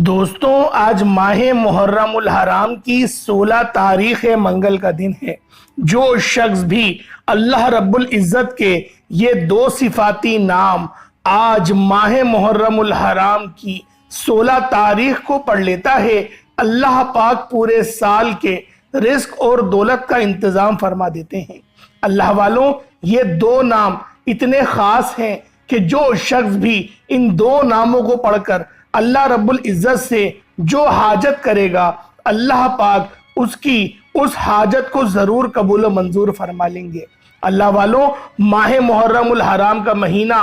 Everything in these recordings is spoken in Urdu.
دوستوں آج ماہ محرم الحرام کی 16 تاریخ منگل کا دن ہے۔ جو شخص بھی اللہ رب العزت کے یہ دو صفاتی نام آج ماہ محرم الحرام کی 16 تاریخ کو پڑھ لیتا ہے، اللہ پاک پورے سال کے رزق اور دولت کا انتظام فرما دیتے ہیں۔ اللہ والوں، یہ دو نام اتنے خاص ہیں کہ جو شخص بھی ان دو ناموں کو پڑھ کر اللہ رب العزت سے جو حاجت کرے گا، اللہ پاک اس کی اس حاجت کو ضرور قبول و منظور فرما لیں گے۔ اللہ والوں، ماہ محرم الحرام کا مہینہ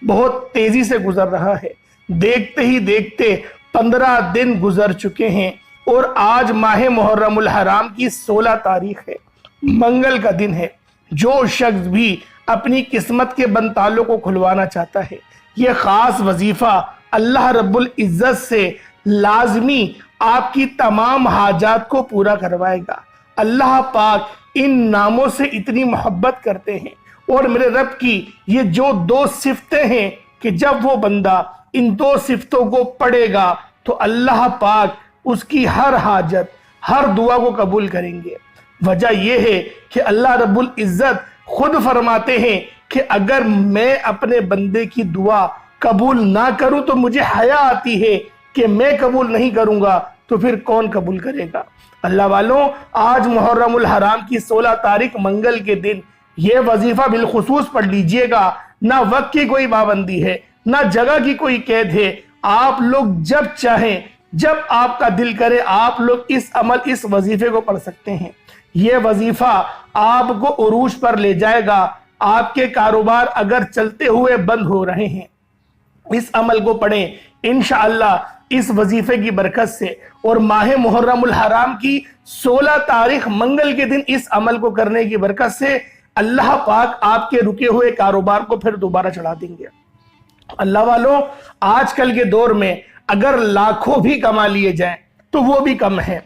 بہت تیزی سے گزر رہا ہے۔ دیکھتے ہی دیکھتے 15 دن گزر چکے ہیں اور آج ماہ محرم الحرام کی 16 تاریخ ہے، منگل کا دن ہے۔ جو شخص بھی اپنی قسمت کے بند تالوں کو کھلوانا چاہتا ہے، یہ خاص وظیفہ اللہ رب العزت سے لازمی آپ کی تمام حاجات کو پورا کروائے گا۔ اللہ پاک ان ناموں سے اتنی محبت کرتے ہیں اور میرے رب کی یہ جو دو صفتیں ہیں کہ جب وہ بندہ ان دو صفتوں کو پڑھے گا تو اللہ پاک اس کی ہر حاجت، ہر دعا کو قبول کریں گے۔ وجہ یہ ہے کہ اللہ رب العزت خود فرماتے ہیں کہ اگر میں اپنے بندے کی دعا قبول نہ کروں تو مجھے حیا آتی ہے کہ میں قبول نہیں کروں گا تو پھر کون قبول کرے گا۔ اللہ والوں، آج محرم الحرام کی 16 تاریخ منگل کے دن یہ وظیفہ بالخصوص پڑھ لیجئے گا۔ نہ وقت کی کوئی پابندی ہے، نہ جگہ کی کوئی قید ہے۔ آپ لوگ جب چاہیں، جب آپ کا دل کرے، آپ لوگ اس وظیفے کو پڑھ سکتے ہیں۔ یہ وظیفہ آپ کو عروج پر لے جائے گا۔ آپ کے کاروبار اگر چلتے ہوئے بند ہو رہے ہیں، اس عمل کو پڑھیں، انشاءاللہ اس وظیفے کی برکت سے اور ماہ محرم الحرام کی 16 تاریخ منگل کے دن اس عمل کو کرنے کی برکت سے اللہ پاک آپ کے رکے ہوئے کاروبار کو پھر دوبارہ چڑھا دیں گے۔ اللہ والوں، آج کل کے دور میں اگر لاکھوں بھی کما لیے جائیں تو وہ بھی کم ہے۔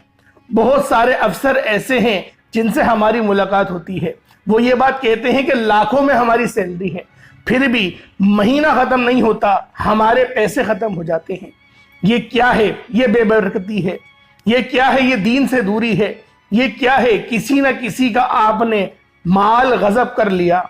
بہت سارے افسر ایسے ہیں جن سے ہماری ملاقات ہوتی ہے، وہ یہ بات کہتے ہیں کہ لاکھوں میں ہماری سیلری ہے، پھر بھی مہینہ ختم نہیں ہوتا، ہمارے پیسے ختم ہو جاتے ہیں۔ یہ کیا ہے؟ یہ بے برکتی ہے۔ یہ کیا ہے؟ یہ دین سے دوری ہے۔ یہ کیا ہے؟ کسی نہ کسی کا آپ نے مال غصب کر لیا۔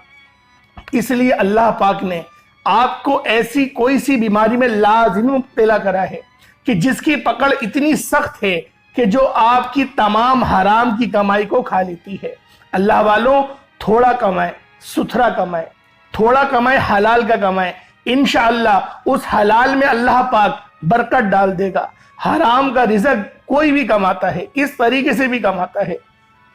اس لیے اللہ پاک نے آپ کو ایسی کوئی سی بیماری میں لازمی مبتلا کرا ہے کہ جس کی پکڑ اتنی سخت ہے کہ جو آپ کی تمام حرام کی کمائی کو کھا لیتی ہے۔ اللہ والوں، تھوڑا کمائیں، ستھرا کمائیں، تھوڑا کمائیں، حلال کا کمائیں، انشاءاللہ اس حلال میں اللہ پاک برکت ڈال دے گا۔ حرام کا رزق کوئی بھی کماتا ہے، اس طریقے سے بھی کماتا ہے،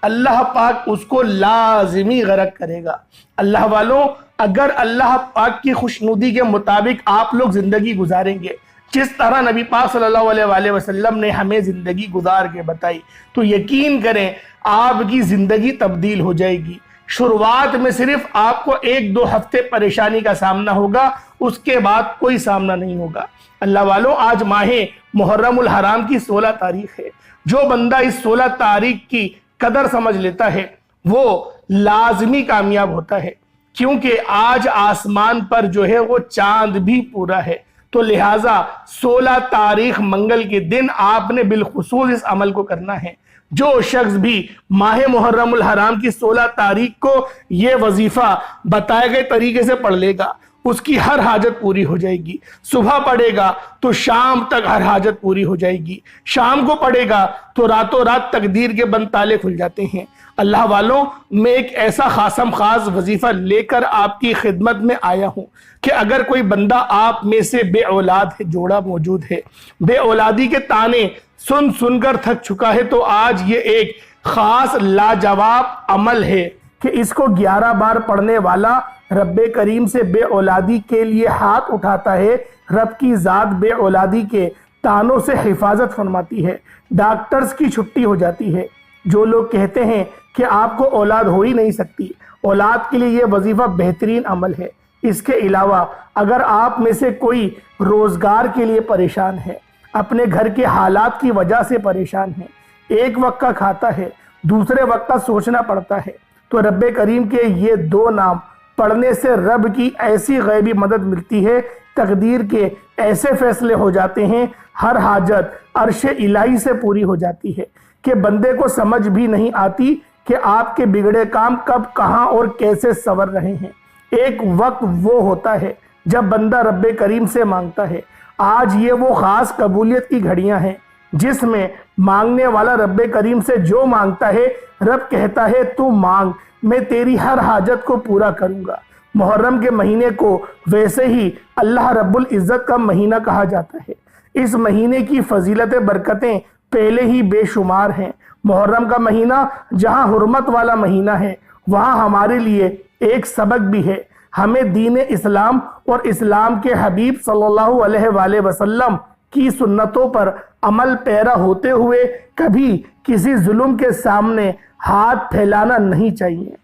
اللہ پاک اس کو لازمی غرق کرے گا۔ اللہ والوں، اگر اللہ پاک کی خوشنودی کے مطابق آپ لوگ زندگی گزاریں گے، جس طرح نبی پاک صلی اللہ علیہ وسلم نے ہمیں زندگی گزار کے بتائی، تو یقین کریں آپ کی زندگی تبدیل ہو جائے گی۔ شروعات میں صرف آپ کو 1-2 ہفتے پریشانی کا سامنا ہوگا، اس کے بعد کوئی سامنا نہیں ہوگا۔ اللہ والوں، آج ماہ محرم الحرام کی 16 تاریخ ہے۔ جو بندہ اس 16 تاریخ کی قدر سمجھ لیتا ہے وہ لازمی کامیاب ہوتا ہے، کیونکہ آج آسمان پر جو ہے وہ چاند بھی پورا ہے۔ تو لہٰذا 16 تاریخ منگل کے دن آپ نے بالخصوص اس عمل کو کرنا ہے۔ جو شخص بھی ماہ محرم الحرام کی 16 تاریخ کو یہ وظیفہ بتائے گئے طریقے سے پڑھ لے گا، اس کی ہر حاجت پوری ہو جائے گی۔ صبح پڑھے گا تو شام تک ہر حاجت پوری ہو جائے گی، شام کو پڑھے گا تو راتوں رات تقدیر کے بند تالے کھل جاتے ہیں۔ اللہ والوں، میں ایک ایسا خاص وظیفہ لے کر آپ کی خدمت میں آیا ہوں کہ اگر کوئی بندہ آپ میں سے بے اولاد ہے، جوڑا موجود ہے، بے اولادی کے تانے سن کر تھک چکا ہے، تو آج یہ ایک خاص لاجواب عمل ہے کہ اس کو 11 بار پڑھنے والا رب کریم سے بے اولادی کے لیے ہاتھ اٹھاتا ہے، رب کی ذات بے اولادی کے تانوں سے حفاظت فرماتی ہے، ڈاکٹرز کی چھٹی ہو جاتی ہے۔ جو لوگ کہتے ہیں کہ آپ کو اولاد ہو ہی نہیں سکتی، اولاد کے لیے یہ وظیفہ بہترین عمل ہے۔ اس کے علاوہ اگر آپ میں سے کوئی روزگار کے لیے پریشان ہے، اپنے گھر کے حالات کی وجہ سے پریشان ہے، ایک وقت کا کھاتا ہے، دوسرے وقت کا سوچنا پڑتا ہے، تو رب کریم کے یہ 2 نام پڑھنے سے رب کی ایسی غیبی مدد ملتی ہے تقدیر کے ایسے فیصلے ہو جاتے ہیں، ہر حاجت عرش الہی سے پوری ہو جاتی ہے کہ بندے کو سمجھ بھی نہیں آتی کہ آپ کے بگڑے کام کب، کہاں اور کیسے سنور رہے ہیں۔ ایک وقت وہ ہوتا ہے جب بندہ رب کریم سے مانگتا ہے۔ آج یہ وہ خاص قبولیت کی گھڑیاں ہیں جس میں مانگنے والا رب کریم سے جو مانگتا ہے، رب کہتا ہے تو مانگ، میں تیری ہر حاجت کو پورا کروں گا۔ محرم کے مہینے کو ویسے ہی اللہ رب العزت کا مہینہ کہا جاتا ہے۔ اس مہینے کی فضیلت برکتیں پہلے ہی بے شمار ہیں۔ محرم کا مہینہ جہاں حرمت والا مہینہ ہے، وہاں ہمارے لیے ایک سبق بھی ہے۔ ہمیں دین اسلام اور اسلام کے حبیب صلی اللہ علیہ وآلہ وسلم کی سنتوں پر عمل پیرا ہوتے ہوئے کبھی کسی ظلم کے سامنے ہاتھ پھیلانا نہیں چاہیے۔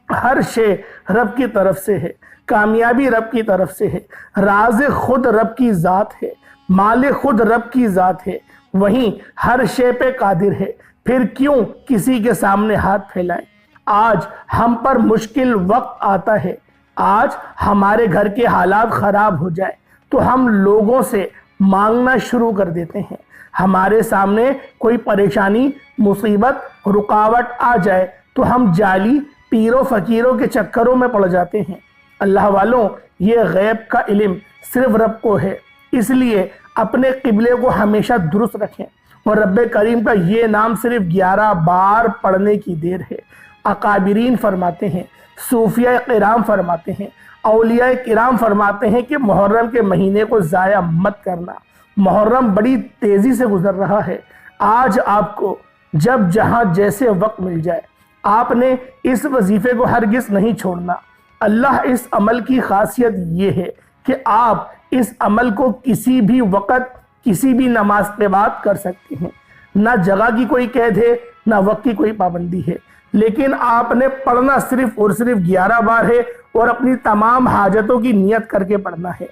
ہر شے رب کی طرف سے ہے، کامیابی رب کی طرف سے ہے، رازق خود رب کی ذات ہے، مالک خود رب کی ذات ہے، وہیں ہر شے پہ قادر ہے، پھر کیوں کسی کے سامنے ہاتھ پھیلائیں۔ آج ہم پر مشکل وقت آتا ہے، آج ہمارے گھر کے حالات خراب ہو جائے تو ہم لوگوں سے مانگنا شروع کر دیتے ہیں۔ ہمارے سامنے کوئی پریشانی، مصیبت، رکاوٹ آ جائے تو ہم جعلی پیروں فقیروں کے چکروں میں پڑ جاتے ہیں۔ اللہ والوں، یہ غیب کا علم صرف رب کو ہے، اس لیے اپنے قبلے کو ہمیشہ درست رکھیں اور رب کریم کا یہ نام صرف 11 بار پڑھنے کی دیر ہے۔ اکابرین فرماتے ہیں، صوفیاء کرام فرماتے ہیں، اولیاء کرام فرماتے ہیں کہ محرم کے مہینے کو ضائع مت کرنا۔ محرم بڑی تیزی سے گزر رہا ہے۔ آج آپ کو جب جہاں جیسے وقت مل جائے، آپ نے اس وظیفے کو ہرگز نہیں چھوڑنا۔ اللہ اس عمل کی خاصیت یہ ہے کہ آپ اس عمل کو کسی بھی وقت، کسی بھی نماز کے بعد کر سکتے ہیں۔ نہ جگہ کی کوئی قید ہے، نہ وقت کی کوئی پابندی ہے، لیکن آپ نے پڑھنا صرف اور صرف 11 بار ہے اور اپنی تمام حاجتوں کی نیت کر کے پڑھنا ہے۔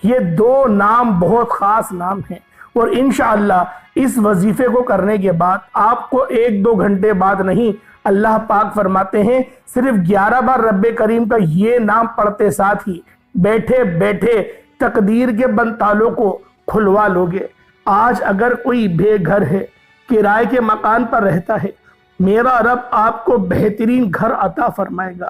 یہ 2 نام بہت خاص نام ہیں اور انشاءاللہ اس وظیفے کو کرنے کے بعد آپ کو 1-2 گھنٹے بعد نہیں، اللہ پاک فرماتے ہیں صرف 11 بار رب کریم کا یہ نام پڑھتے ساتھ ہی بیٹھے بیٹھے تقدیر کے بند تالوں کو کھلوا لوگے۔ آج اگر کوئی بے گھر ہے، کرائے کے مکان پر رہتا ہے، میرا رب آپ کو بہترین گھر عطا فرمائے گا۔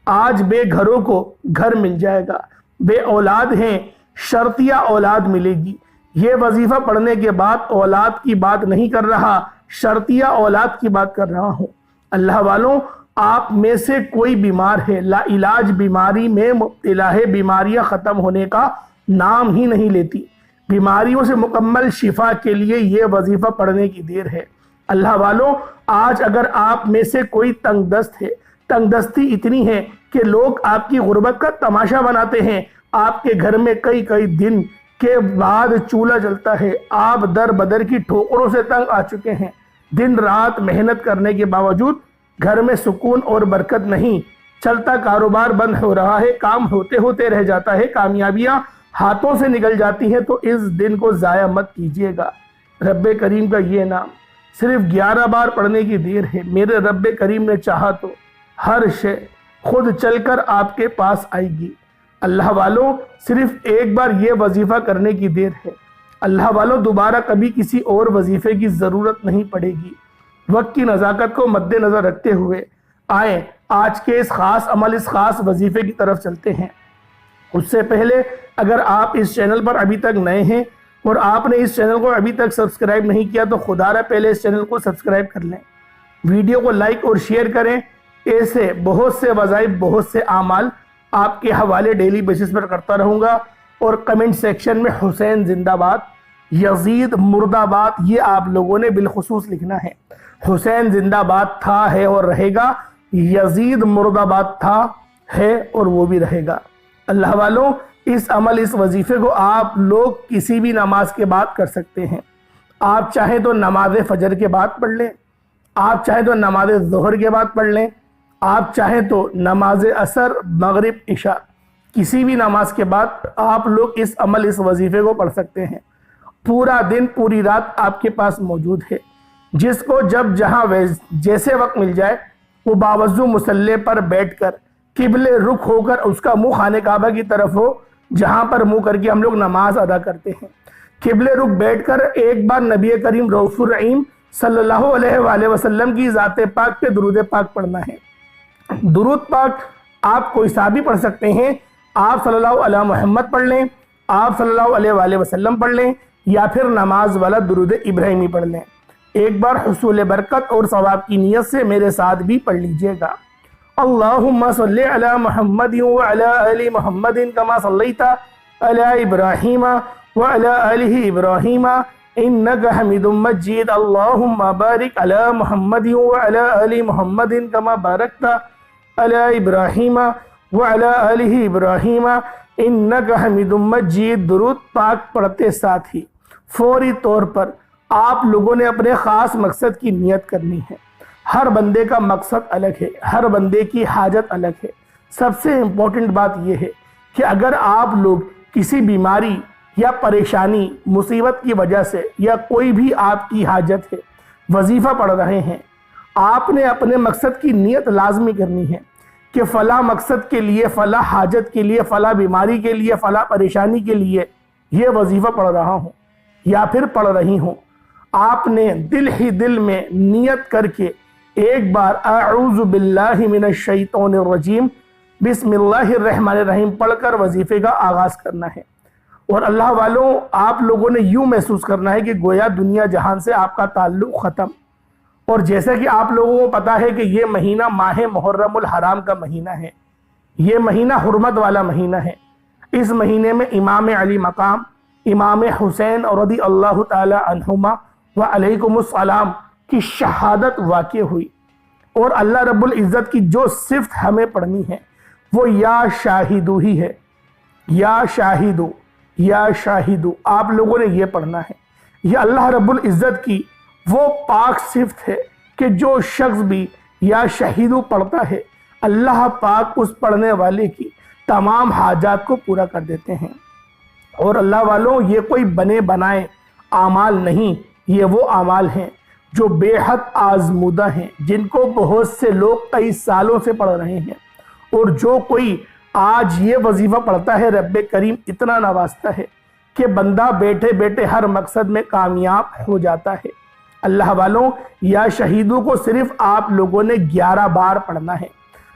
آج بے گھروں کو گھر مل جائے گا، بے اولاد ہیں، شرطیہ اولاد ملے گی۔ یہ وظیفہ پڑھنے کے بعد اولاد کی بات نہیں کر رہا، شرطیہ اولاد کی بات کر رہا ہوں۔ اللہ والوں، آپ میں سے کوئی بیمار ہے، لا علاج بیماری میں مبتلا ہے، بیماریاں ختم ہونے کا نام ہی نہیں لیتی۔ بیماریوں سے مکمل شفا کے لیے یہ وظیفہ پڑھنے کی دیر ہے۔ اللہ والوں، آج اگر آپ میں سے کوئی تنگ دست ہے، تنگ دستی اتنی ہے کہ لوگ آپ کی غربت کا تماشا بناتے ہیں، آپ کے گھر میں کئی دن کے بعد چولہا جلتا ہے، آپ در بدر کی ٹھوکروں سے تنگ آ چکے ہیں، دن رات محنت کرنے کے باوجود گھر میں سکون اور برکت نہیں، چلتا کاروبار بند ہو رہا ہے، کام ہوتے ہوتے رہ جاتا ہے، کامیابیاں ہاتھوں سے نکل جاتی ہیں، تو اس دن کو ضائع مت کیجیے گا۔ رب کریم کا یہ نام صرف 11 بار پڑھنے کی دیر ہے۔ میرے رب کریم نے چاہا تو ہر شے خود چل کر آپ کے پاس آئے گی۔ اللہ والوں، صرف ایک بار یہ وظیفہ کرنے کی دیر ہے۔ اللہ والوں، دوبارہ کبھی کسی اور وظیفے کی ضرورت نہیں پڑے گی۔ وقت کی نزاکت کو مد نظر رکھتے ہوئے آئیں آج کے اس خاص عمل، اس خاص وظیفے کی طرف چلتے ہیں۔ اس سے پہلے اگر آپ اس چینل پر ابھی تک نئے ہیں اور آپ نے اس چینل کو ابھی تک سبسکرائب نہیں کیا تو خدا را پہلے اس چینل کو سبسکرائب کر لیں، ویڈیو کو لائک اور شیئر کریں۔ ایسے بہت سے وظائف، بہت سے اعمال آپ کے حوالے ڈیلی بیسس پر کرتا رہوں گا، اور کمنٹ سیکشن میں حسین زندہ باد، یزید مرد آباد، یہ آپ لوگوں نے بالخصوص لکھنا ہے۔ حسین زندہ باد تھا، ہے اور رہے گا، یزید مرد آباد تھا، ہے اور وہ بھی رہے گا۔ اللہ والوں، اس عمل، اس وظیفے کو آپ لوگ کسی بھی نماز کے بعد کر سکتے ہیں۔ آپ چاہیں تو نماز فجر کے بعد پڑھ لیں، آپ چاہیں تو نماز ظہر کے بعد پڑھ لیں، آپ چاہیں تو نماز عصر، مغرب، عشاء، کسی بھی نماز کے بعد آپ لوگ اس عمل، اس وظیفے کو پڑھ سکتے ہیں۔ پورا دن، پوری رات آپ کے پاس موجود ہے۔ جس کو جب جہاں جیسے وقت مل جائے، وہ باوضو مصلی پر بیٹھ کر قبلے رخ ہو کر اس کا منہ خانہ کعبہ کی طرف ہو، جہاں پر منہ کر کے ہم لوگ نماز ادا کرتے ہیں۔ قبلے رخ بیٹھ کر ایک بار نبی کریم رؤوف الرحیم صلی اللہ علیہ وآلہ وسلم کی ذات پاک پہ درود پاک پڑھنا ہے۔ درود پاک آپ کوئی سا بھی پڑھ سکتے ہیں، آپ صلی اللہ علیہ محمد پڑھ لیں، آپ صلی اللہ علیہ وآلہ وسلم پڑھ لیں، یا پھر نماز والا درود ابراہیمی پڑھ لیں۔ ایک بار حصول برکت اور ثواب کی نیت سے میرے ساتھ بھی پڑھ لیجئے گا۔ اللہم صلی علی محمد وعلی آل محمد کما صلیت علی ابراہیم وعلی آل ابراہیم انکا حمید مجید۔ اللہم بارک علی محمد وعلی آل محمد کما بارکت علی ابراہیم وعلی آل ابراہیم انکا حمید مجید۔ درود پاک پڑھتے ساتھ ہی فوری طور پر آپ لوگوں نے اپنے خاص مقصد کی نیت کرنی ہے۔ ہر بندے کا مقصد الگ ہے، ہر بندے کی حاجت الگ ہے۔ سب سے امپورٹنٹ بات یہ ہے کہ اگر آپ لوگ کسی بیماری یا پریشانی مصیبت کی وجہ سے یا کوئی بھی آپ کی حاجت ہے وظیفہ پڑھ رہے ہیں، آپ نے اپنے مقصد کی نیت لازمی کرنی ہے کہ فلاں مقصد کے لیے، فلاں حاجت کے لیے، فلاں بیماری کے لیے، فلاں پریشانی کے لیے یہ وظیفہ پڑھ رہا ہوں یا پھر پڑھ رہی ہوں۔ آپ نے دل ہی دل میں نیت کر کے ایک بار اعوذ باللہ من الشیطان الرجیم بسم اللہ الرحمن الرحیم پڑھ کر وظیفے کا آغاز کرنا ہے۔ اور اللہ والوں، آپ لوگوں نے یوں محسوس کرنا ہے کہ گویا دنیا جہان سے آپ کا تعلق ختم۔ اور جیسا کہ آپ لوگوں کو پتا ہے کہ یہ مہینہ ماہ محرم الحرام کا مہینہ ہے، یہ مہینہ حرمت والا مہینہ ہے۔ اس مہینے میں امام علی مقام امام حسین رضی اللہ تعالی عنہما وعلیکم السلام کی شہادت واقع ہوئی۔ اور اللہ رب العزت کی جو صفت ہمیں پڑھنی ہے وہ یا شاہدو ہی ہے، یا شاہدو، یا شاہدو، آپ لوگوں نے یہ پڑھنا ہے۔ یہ اللہ رب العزت کی وہ پاک صفت ہے کہ جو شخص بھی یا شاہدو پڑھتا ہے اللہ پاک اس پڑھنے والے کی تمام حاجات کو پورا کر دیتے ہیں۔ اور اللہ والوں، یہ کوئی بنے بنائے اعمال نہیں، یہ وہ اعمال ہیں جو بے حد آزمودہ ہیں، جن کو بہت سے لوگ کئی سالوں سے پڑھ رہے ہیں۔ اور جو کوئی آج یہ وظیفہ پڑھتا ہے رب کریم اتنا نوازتا ہے کہ بندہ بیٹھے بیٹھے ہر مقصد میں کامیاب ہو جاتا ہے۔ اللہ والوں، یا شہیدوں کو صرف آپ لوگوں نے 11 بار پڑھنا ہے۔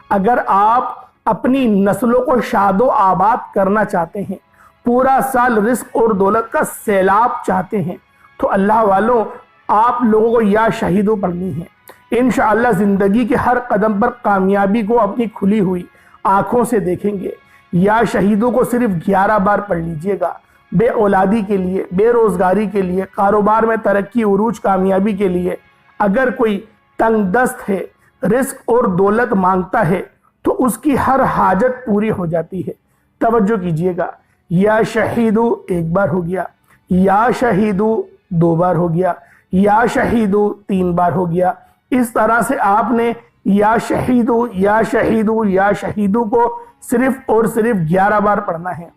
اگر آپ اپنی نسلوں کو شاد و آباد کرنا چاہتے ہیں، پورا سال رزق اور دولت کا سیلاب چاہتے ہیں، تو اللہ والوں آپ لوگوں کو یا شہیدوں پڑھنی ہے۔ انشاءاللہ زندگی کے ہر قدم پر کامیابی کو اپنی کھلی ہوئی آنکھوں سے دیکھیں گے۔ یا شہیدوں کو صرف 11 بار پڑھ لیجئے گا، بے اولادی کے لیے، بے روزگاری کے لیے، کاروبار میں ترقی عروج کامیابی کے لیے۔ اگر کوئی تنگ دست ہے، رزق اور دولت مانگتا ہے تو اس کی ہر حاجت پوری ہو جاتی ہے۔ توجہ کیجئے گا، یا شہیدو ایک بار ہو گیا، یا شہیدو 2 بار ہو گیا، یا شہیدو 3 بار ہو گیا۔ اس طرح سے آپ نے یا شہیدو، یا شہیدو، یا شہیدو کو صرف اور صرف 11 بار پڑھنا ہے۔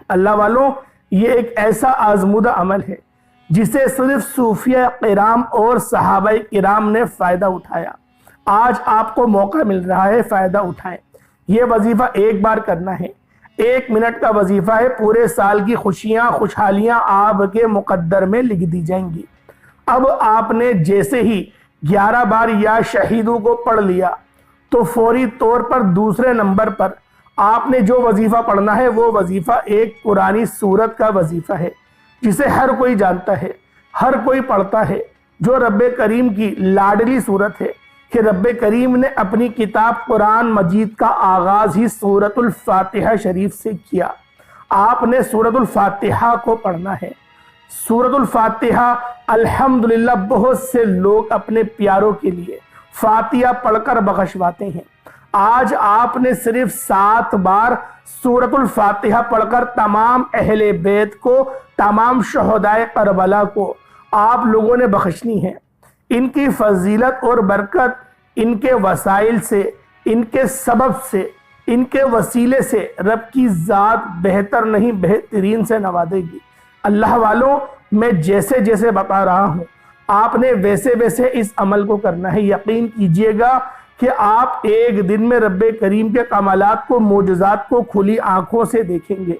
اللہ والوں، یہ ایک ایسا آزمودہ عمل ہے جسے صرف صوفیہ کرام اور صحابہ کرام نے فائدہ اٹھایا۔ آج آپ کو موقع مل رہا ہے، فائدہ اٹھائیں۔ یہ وظیفہ ایک بار کرنا ہے، 1 منٹ کا وظیفہ ہے، پورے سال کی خوشیاں خوشحالیاں آپ کے مقدر میں لکھ دی جائیں گی۔ اب آپ نے جیسے ہی 11 بار یا شہیدوں کو پڑھ لیا تو فوری طور پر دوسرے نمبر پر آپ نے جو وظیفہ پڑھنا ہے وہ وظیفہ ایک قرآنی سورت کا وظیفہ ہے جسے ہر کوئی جانتا ہے، ہر کوئی پڑھتا ہے، جو رب کریم کی لاڈلی سورت ہے کہ رب کریم نے اپنی کتاب قرآن مجید کا آغاز ہی سورۃ الفاتحہ شریف سے کیا۔ آپ نے سورۃ الفاتحہ کو پڑھنا ہے۔ سورۃ الفاتحہ الحمدللہ بہت سے لوگ اپنے پیاروں کے لیے فاتحہ پڑھ کر بخشواتے ہیں۔ آج آپ نے صرف 7 بار سورۃ الفاتحہ پڑھ کر تمام اہل بیت کو، تمام شہدائے کربلا کو آپ لوگوں نے بخشنی ہے۔ ان کی فضیلت اور برکت ان کے وسائل سے، ان کے سبب سے، ان کے وسیلے سے رب کی ذات بہتر نہیں بہترین سے نوازے گی۔ اللہ والوں، میں جیسے جیسے بتا رہا ہوں آپ نے ویسے ویسے اس عمل کو کرنا ہے۔ یقین کیجئے گا کہ آپ ایک دن میں رب کریم کے کمالات کو، معجزات کو کھلی آنکھوں سے دیکھیں گے۔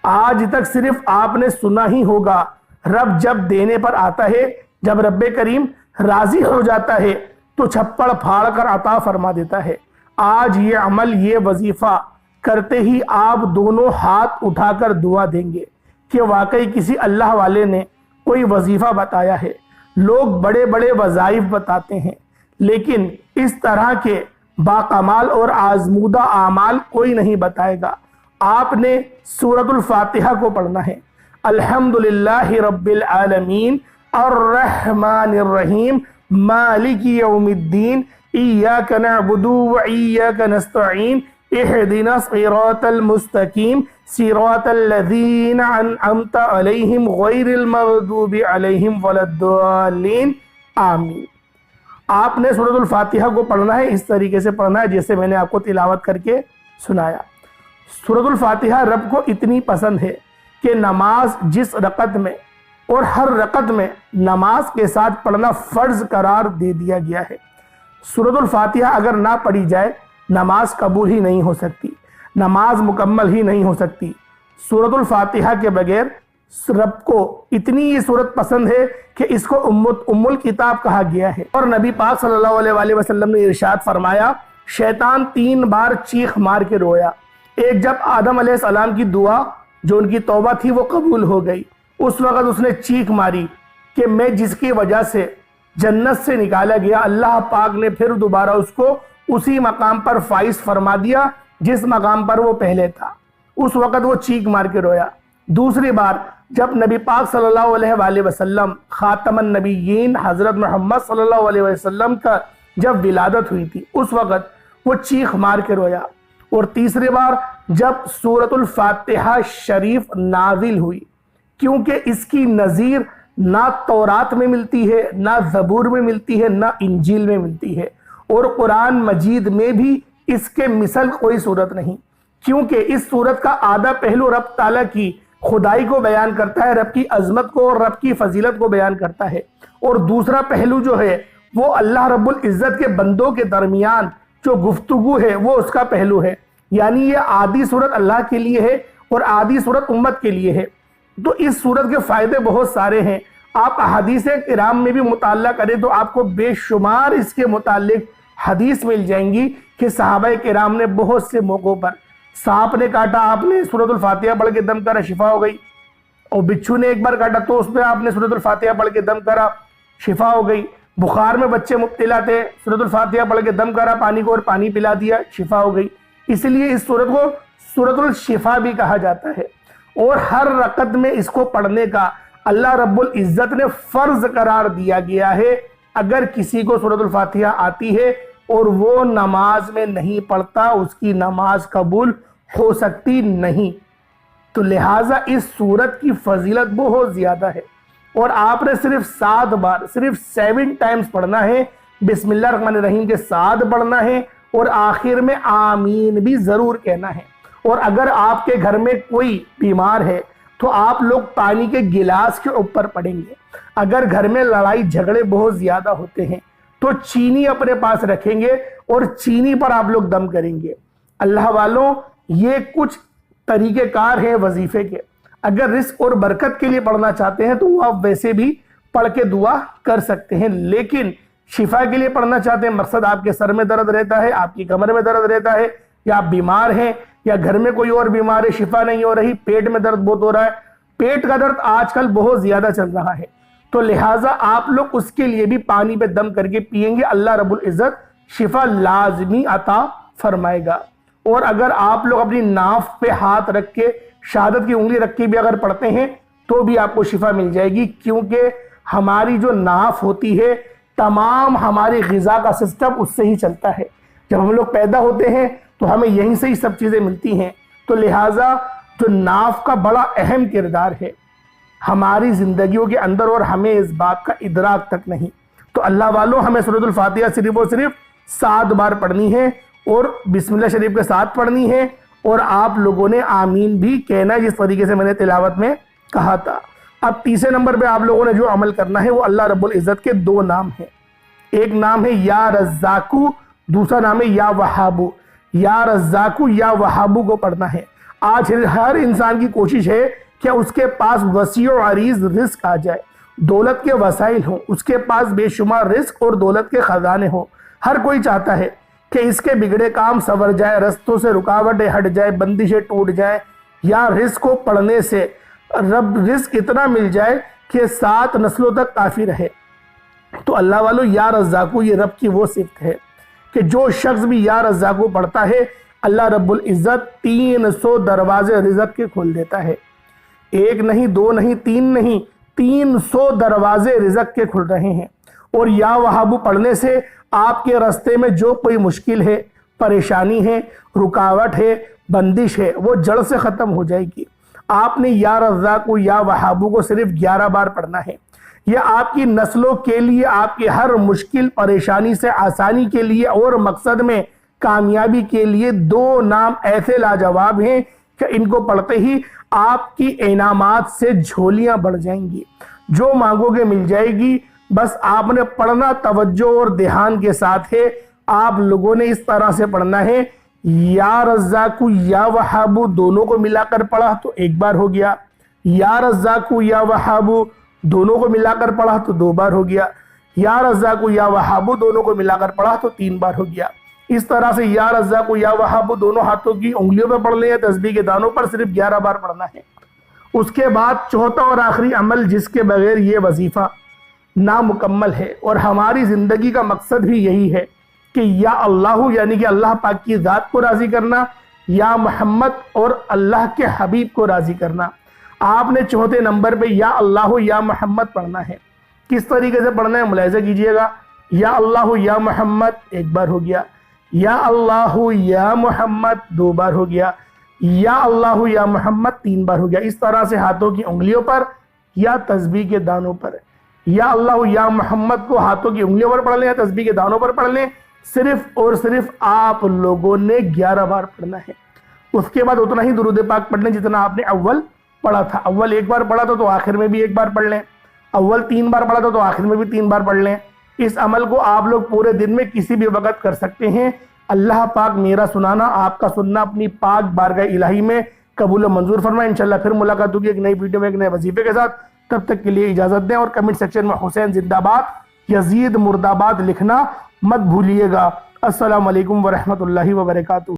آج تک صرف آپ نے سنا ہی ہوگا، رب جب دینے پر آتا ہے، جب رب کریم راضی ہو جاتا ہے تو چھپڑ پھاڑ کر عطا فرما دیتا ہے۔ آج یہ عمل، یہ وظیفہ کرتے ہی آپ دونوں ہاتھ اٹھا کر دعا دیں گے کہ واقعی کسی اللہ والے نے کوئی وظیفہ بتایا ہے۔ لوگ بڑے بڑے وظائف بتاتے ہیں، لیکن اس طرح کے باکمال اور آزمودہ اعمال کوئی نہیں بتائے گا۔ آپ نے سورۃ الفاتحہ کو پڑھنا ہے۔ الحمدللہ رب العالمین الرحمن الرحیم مالک یوم الدین ایاک نعبد و ایاک نستعین اہدنا الصراط المستقیم صراط الذین انعمت علیہم غیر المغضوب علیہم ولا الضالین آمین۔ آپ نے سورۃ الفاتحہ کو پڑھنا ہے، اس طریقے سے پڑھنا ہے جیسے میں نے آپ کو تلاوت کر کے سنایا۔ سورۃ الفاتحہ رب کو اتنی پسند ہے کہ نماز جس رکعت میں اور ہر رکعت میں نماز کے ساتھ پڑھنا فرض قرار دے دیا گیا ہے۔ سورۃ الفاتحہ اگر نہ پڑھی جائے نماز قبول ہی نہیں ہو سکتی، نماز مکمل ہی نہیں ہو سکتی۔ سورۃ الفاتحہ کے بغیر رب کو اتنی یہ سورت پسند ہے کہ اس کو ام الکتاب کہا گیا ہے۔ اور نبی پاک صلی اللہ علیہ وآلہ وسلم نے ارشاد فرمایا، شیطان 3 بار چیخ مار کے رویا۔ ایک جب آدم علیہ السلام کی دعا جو ان کی توبہ تھی وہ قبول ہو گئی، اس وقت اس نے چیخ ماری کہ میں جس کی وجہ سے جنت سے نکالا گیا، اللہ پاک نے پھر دوبارہ اس کو اسی مقام پر فائز فرما دیا جس مقام پر وہ پہلے تھا۔ اس وقت وہ چیخ مار کے رویا۔ دوسری بار جب نبی پاک صلی اللہ علیہ وآلہ وسلم خاتم النبیین حضرت محمد صلی اللہ علیہ وسلم کا جب ولادت ہوئی تھی، اس وقت وہ چیخ مار کے رویا۔ اور تیسری بار جب سورۃ الفاتحہ شریف نازل ہوئی، کیونکہ اس کی نظیر نہ تورات میں ملتی ہے، نہ زبور میں ملتی ہے، نہ انجیل میں ملتی ہے، اور قرآن مجید میں بھی اس کے مثل کوئی صورت نہیں، کیونکہ اس صورت کا آدھا پہلو رب تعالیٰ کی خدائی کو بیان کرتا ہے، رب کی عظمت کو اور رب کی فضیلت کو بیان کرتا ہے، اور دوسرا پہلو جو ہے وہ اللہ رب العزت کے بندوں کے درمیان جو گفتگو ہے وہ اس کا پہلو ہے۔ یعنی یہ آدھی صورت اللہ کے لیے ہے اور آدھی صورت امت کے لیے ہے۔ تو اس صورت کے فائدے بہت سارے ہیں، آپ احادیث کرام میں بھی مطالعہ کریں تو آپ کو بے شمار اس کے متعلق حدیث مل جائیں گی کہ صحابہ کرام نے بہت سے موقعوں پر، سانپ نے کاٹا آپ نے سورۃ الفاتحہ پڑھ کے دم کرا، شفا ہو گئی، اور بچھو نے ایک بار کاٹا تو اس پہ آپ نے سورۃ الفاتحہ پڑھ کے دم کرا، شفا ہو گئی، بخار میں بچے مبتلا تھے، سورۃ الفاتحہ پڑھ کے دم کرا پانی کو اور پانی پلا دیا، شفا ہو گئی۔ اس لیے اس سورت کو سورۃ الشفا بھی کہا جاتا ہے، اور ہر رکعت میں اس کو پڑھنے کا اللہ رب العزت نے فرض قرار دیا گیا ہے۔ اگر کسی کو سورۃ الفاتحہ آتی ہے اور وہ نماز میں نہیں پڑھتا، اس کی نماز قبول ہو سکتی نہیں۔ تو لہٰذا اس سورت کی فضیلت بہت زیادہ ہے، اور آپ نے صرف 7 بار، صرف 7 ٹائمز پڑھنا ہے۔ بسم اللہ الرحمن الرحیم کے ساتھ پڑھنا ہے، اور آخر میں آمین بھی ضرور کہنا ہے۔ اور اگر آپ کے گھر میں کوئی بیمار ہے تو آپ لوگ پانی کے گلاس کے اوپر پڑھیں گے۔ اگر گھر میں لڑائی جھگڑے بہت زیادہ ہوتے ہیں تو چینی اپنے پاس رکھیں گے اور چینی پر آپ لوگ دم کریں گے۔ اللہ والوں، یہ کچھ طریقہ کار ہیں وظیفے کے۔ اگر رزق اور برکت کے لیے پڑھنا چاہتے ہیں تو وہ آپ ویسے بھی پڑھ کے دعا کر سکتے ہیں، لیکن شفا کے لیے پڑھنا چاہتے ہیں، مقصد آپ کے سر میں درد رہتا ہے، آپ کی کمر میں درد رہتا ہے، یا آپ بیمار ہیں، یا گھر میں کوئی اور بیمار ہے، شفا نہیں ہو رہی، پیٹ میں درد بہت ہو رہا ہے، پیٹ کا درد آج کل بہت زیادہ چل رہا ہے، تو لہٰذا آپ لوگ اس کے لیے بھی پانی پہ دم کر کے پئیں گے، اللہ رب العزت شفا لازمی عطا فرمائے گا۔ اور اگر آپ لوگ اپنی ناف پہ ہاتھ رکھ کے، شہادت کی انگلی رکھ کے بھی اگر پڑھتے ہیں تو بھی آپ کو شفا مل جائے گی، کیونکہ ہماری جو ناف ہوتی ہے، تمام ہماری غذا کا سسٹم اس سے ہی چلتا ہے۔ جب ہم لوگ پیدا ہوتے ہیں تو ہمیں یہیں سے ہی سب چیزیں ملتی ہیں، تو لہٰذا جو ناف کا بڑا اہم کردار ہے ہماری زندگیوں کے اندر، اور ہمیں اس بات کا ادراک تک نہیں۔ تو اللہ والوں، ہمیں سورۃ الفاتحہ صرف اور صرف 7 بار پڑھنی ہے، اور بسم اللہ شریف کے ساتھ پڑھنی ہے، اور آپ لوگوں نے آمین بھی کہنا ہے جس طریقے سے میں نے تلاوت میں کہا تھا۔ اب تیسرے نمبر پہ آپ لوگوں نے جو عمل کرنا ہے وہ اللہ رب العزت کے 2 نام ہیں۔ ایک نام ہے یا رزاقو، دوسرا نام ہے یا وہابو۔ یا رزاقو یا وہابو کو پڑھنا ہے۔ آج ہر انسان کی کوشش ہے کہ اس کے پاس وسیع و عریض رزق آ جائے، دولت کے وسائل ہوں، اس کے پاس بے شمار رزق اور دولت کے خزانے ہوں۔ ہر کوئی چاہتا ہے کہ اس کے بگڑے کام سنور جائے، رستوں سے رکاوٹیں ہٹ جائے، بندشیں ٹوٹ جائیں، یا رزق کو پڑھنے سے رزق اتنا مل جائے کہ 7 نسلوں تک کافی رہے۔ تو اللہ والو، یا رزاقو یہ رب کی وہ صفت ہے کہ جو شخص بھی یا رزاقو پڑھتا ہے، اللہ رب العزت 300 دروازے رزق کے کھول دیتا ہے۔ 1 نہیں، 2 نہیں، 3 نہیں، 300 دروازے رزق کے کھل رہے ہیں۔ اور یا وہابو پڑھنے سے آپ کے راستے میں جو کوئی مشکل ہے، پریشانی ہے، رکاوٹ ہے، بندش ہے، وہ جڑ سے ختم ہو جائے گی۔ آپ نے یا رزاقو یا وہابو کو صرف 11 بار پڑھنا ہے۔ یہ آپ کی نسلوں کے لیے، آپ کی ہر مشکل پریشانی سے آسانی کے لیے اور مقصد میں کامیابی کے لیے 2 نام ایسے لاجواب ہیں کہ ان کو پڑھتے ہی آپ کی انعامات سے جھولیاں بڑھ جائیں گی، جو مانگو گے مل جائے گی۔ بس آپ نے پڑھنا توجہ اور دھیان کے ساتھ ہے۔ آپ لوگوں نے اس طرح سے پڑھنا ہے، یا رزاقو یا وہابو دونوں کو ملا کر پڑھا تو 1 بار ہو گیا، یا رزاقو یا وہابو دونوں کو ملا کر پڑھا تو 2 بار ہو گیا، یا رزاقو یا وہابو دونوں کو ملا کر پڑھا تو 3 بار ہو گیا۔ اس طرح سے یا رزاقو یا وہابو دونوں ہاتھوں کی انگلیوں پہ پڑھ لیں یا تسبیح کے دانوں پر صرف 11 بار پڑھنا ہے۔ اس کے بعد چوتھا اور آخری عمل جس کے بغیر یہ وظیفہ نامکمل ہے، اور ہماری زندگی کا مقصد بھی یہی ہے کہ یا اللہ یعنی کہ اللہ پاک کی ذات کو راضی کرنا، یا محمد اور اللہ کے حبیب کو راضی کرنا۔ آپ نے چوتھے نمبر پہ یا اللہ یا محمد پڑھنا ہے۔ کس طریقے سے پڑھنا ہے ملاحظہ کیجئے گا۔ یا اللہ یا محمد 1 بار ہو گیا، یا اللہ یا محمد 2 بار ہو گیا، یا اللہ یا محمد 3 بار ہو گیا۔ اس طرح سے ہاتھوں کی انگلیوں پر یا تسبیح کے دانوں پر، یا اللہ یا محمد کو ہاتھوں کی انگلیوں پر پڑھ لیں یا تسبیح کے دانوں پر پڑھ لیں۔ صرف اور صرف آپ لوگوں نے 11 بار پڑھنا ہے۔ اس کے بعد اتنا ہی درود پاک پڑھ لیں جتنا آپ نے اول پڑھا تھا۔ اول 1 بار پڑھا تھا تو آخر میں بھی 1 بار پڑھ لیں، اول 3 بار پڑھا تھا تو آخر میں بھی 3 بار پڑھ لیں۔ اس عمل کو آپ لوگ پورے دن میں کسی بھی وقت کر سکتے ہیں۔ اللہ پاک میرا سنانا، آپ کا سننا اپنی پاک بارگاہ الہی میں قبول و منظور فرمائے۔ انشاءاللہ پھر ملاقات ہوگی ایک نئی ویڈیو میں ایک نئے وظیفے کے ساتھ۔ تب تک کے لیے اجازت دیں، اور کمنٹ سیکشن میں حسین زندہ باد، یزید مردہ باد لکھنا مت بھولیے گا۔ السلام علیکم ورحمۃ اللہ وبرکاتہ۔